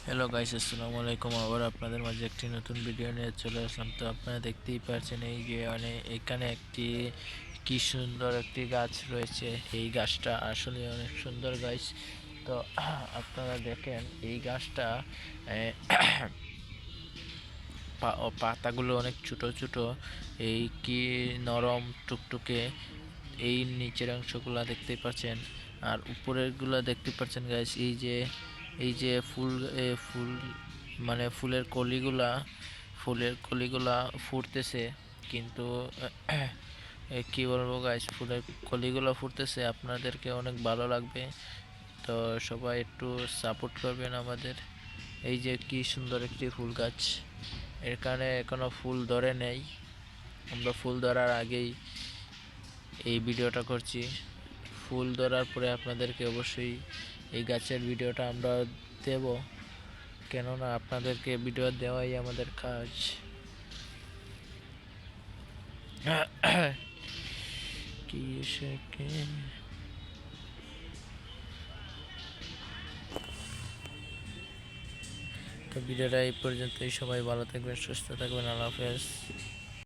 Hello guys, আসসালামু আলাইকুম। আবার আপনাদের মাঝে একটি নতুন ভিডিও নিয়ে চলে আসলাম। তো আপনারা দেখতেই পাচ্ছেন এই যে এখানে একটি কি সুন্দর একটি গাছ রয়েছে। এই গাছটা আসলে অনেক সুন্দর গাছ। তো আপনারা দেখেন এই গাছটা পাতাগুলো অনেক ছোট ছোট, এই কি নরম টুকটুকে। এই নিচের অংশগুলা দেখতে পাচ্ছেন, আর উপরের গুলা দেখতে পাচ্ছেন গাইস। এই যে ফুল মানে ফুলের কলিগুলা ফুটতেছে, কিন্তু কি বলবো গাইস, ফুলের কলিগুলা ফুটতেছে, আপনাদেরকে অনেক ভালো লাগবে। তো সবাই একটু সাপোর্ট করবেন আমাদের। এই যে কি সুন্দর একটি ফুল গাছ, এখানে এখনো ফুল ধরে নেই। আমরা ফুল ধরার আগেই এই ভিডিওটা করছি। ফুল ধরার পরে আপনাদেরকে অবশ্যই এই গাছের ভিডিওটা আমরা দেব, কেননা আপনাদেরকে ভিডিও দেওয়াই আমাদের কাজ। কি শেখে। তো ভিডিওটা এই পর্যন্তই। সবাই ভালো থাকবেন, সুস্থ থাকবেন। আল্লাহ হাফেজ।